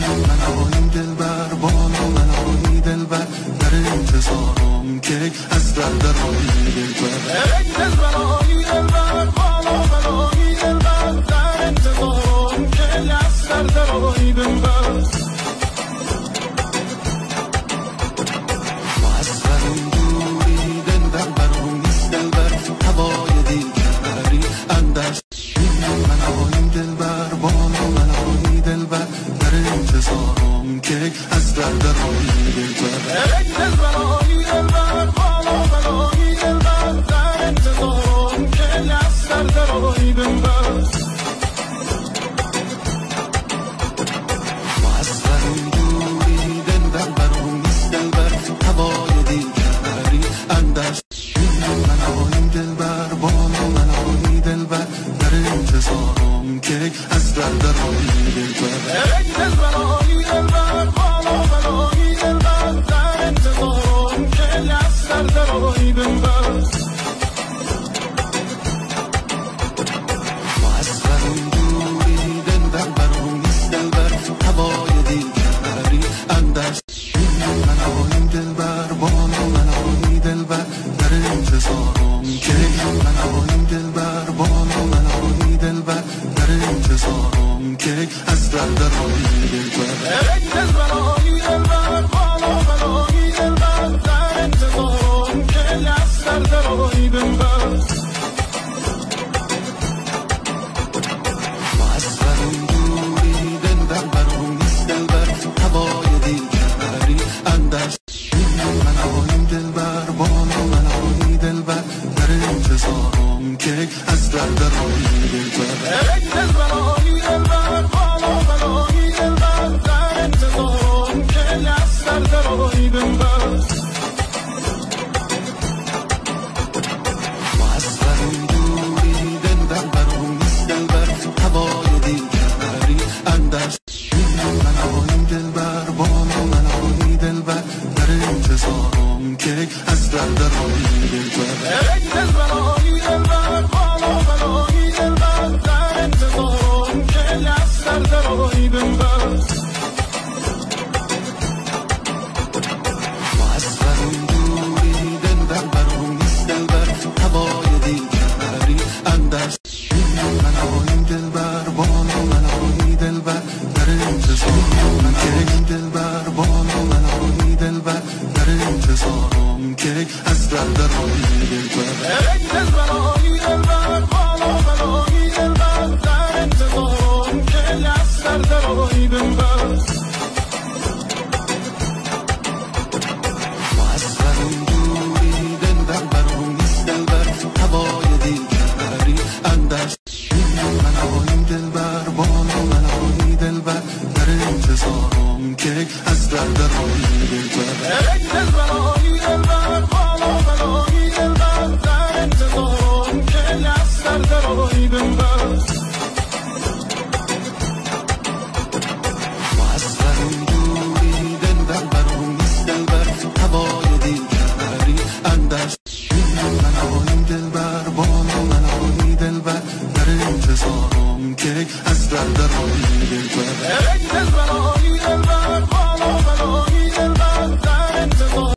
منایی دلبر بالا منایی دلبر در انتظارم که از دردرایی دلبر دلبرایی دلبر بالا منایی دلبر در انتظارم که از دردرایی دلبر معصرم دوری دلبر برون نیست دلبر هوای دیگری اندرس منایی دلبر بالا منایی دلبر در انتظارم که از دردرایی دلبر دلبرایی دلبر بالا منایی دلبر در انتظارم که از دردرایی دلبر معصرم دوری دلبر برون نیست دلبر هوای دیگری اندرس منایی دلبر بالا منایی دلبر در انتظارم که از دردرایی دلبر دلبرایی دلبر بالا منایی دلبر در انتظارم که از دردرایی دلبر معصرم دوری دلبر برون نیست دلبر هوای دیگری اندرس منایی دلبر بالا منایی دلبر در انتظارم که منایی دلبر بالا منایی دلبر در انتظارم که از دردرایی دلبر دلبرایی دلبر بالا منایی دلبر در انتظارم که از دردرایی دلبر معصرم دوری دلبر برون نیست دلبر هوای دیگری اندرس منایی دلبر بالا منایی دلبر در انتظارم که از دردرایی دلبر دلبرایی دلبر بالا منایی دلبر در انتظارم که از دردرایی دلبر معصرم دوری دلبر بالا منایی دلبر در انتظارم که از دردرایی دلبر دلبرایی دلبر بالا منایی دلبر در انتظارم که از دردرایی دلبر معصرم دوری دلبر بالا منایی دلبر در انتظارم که از دردرایی دلبر معصرم دوری دلبر برون نیست دلبر هوای دیگری اندرس منایی دلبر بالا منایی دلبر در انتظارم که از دردرایی دلبر دلبرایی دلبر بالا منایی دلبر در انتظارم که از دردرایی دلبر